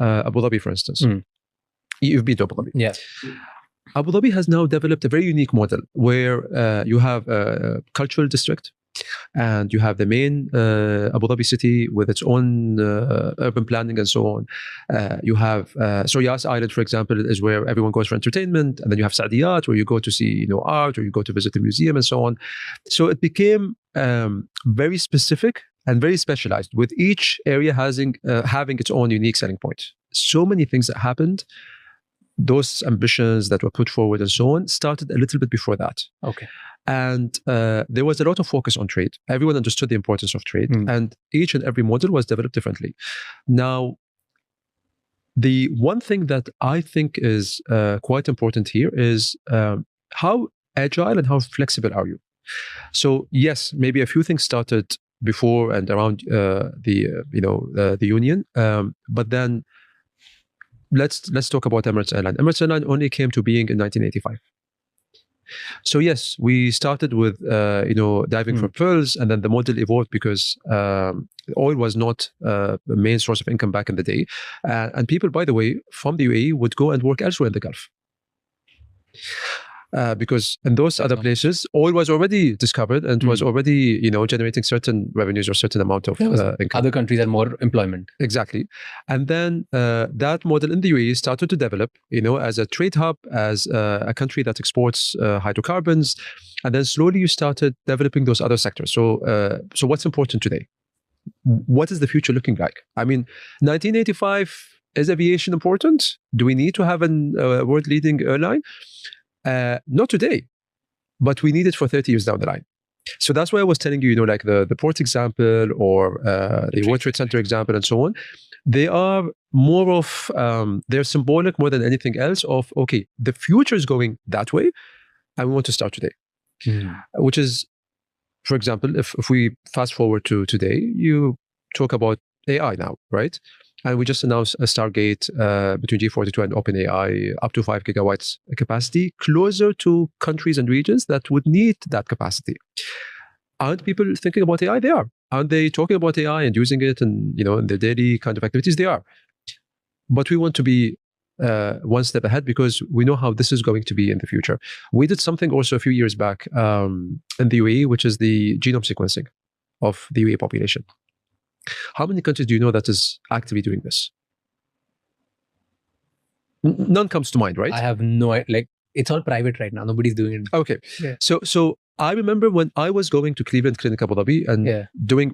Abu Dhabi, for instance. You've been to Abu Dhabi. Yeah. Abu Dhabi has now developed a very unique model where you have a cultural district, and you have the main Abu Dhabi city with its own urban planning and so on. You have Yas Island, for example, is where everyone goes for entertainment, and then you have Saadiyat, where you go to see art, or you go to visit a museum and so on. So it became very specific and very specialized, with each area having its own unique selling point. So many things that happened, those ambitions that were put forward and so on, started a little bit before that. Okay. And there was a lot of focus on trade. Everyone understood the importance of trade, and each and every model was developed differently. Now, the one thing that I think is quite important here is how agile and how flexible are you? So yes, maybe a few things started before and around the union, but then let's talk about Emirates Airline. Emirates Airline only came to being in 1985. So yes, we started with diving for pearls, and then the model evolved because oil was not the main source of income back in the day, and people, by the way, from the UAE would go and work elsewhere in the Gulf. Because in those other places, oil was already discovered and was already, generating certain revenues or certain amount of income. Other countries had more employment. Exactly. And then that model in the UAE started to develop, as a trade hub, as a country that exports hydrocarbons. And then slowly you started developing those other sectors. So what's important today? What is the future looking like? I mean, 1985, is aviation important? Do we need to have a world-leading airline? Not today, but we need it for 30 years down the line. So that's why I was telling you, like the port example or the World Trade Center example and so on. They are more of, they're symbolic more than anything else of, okay, the future is going that way and we want to start today. Which is, for example, if we fast forward to today, you talk about AI now, right? And we just announced a Stargate between G42 and OpenAI, up to 5 gigawatts capacity, closer to countries and regions that would need that capacity. Aren't people thinking about AI? They are. Aren't they talking about AI and using it and, in their daily kind of activities? They are. But we want to be one step ahead because we know how this is going to be in the future. We did something also a few years back in the UAE, which is the genome sequencing of the UAE population. How many countries do you know that is actively doing this? None comes to mind, right? I have no idea. Like, it's all private right now. Nobody's doing it. Okay. Yeah. So I remember when I was going to Cleveland Clinic Abu Dhabi and doing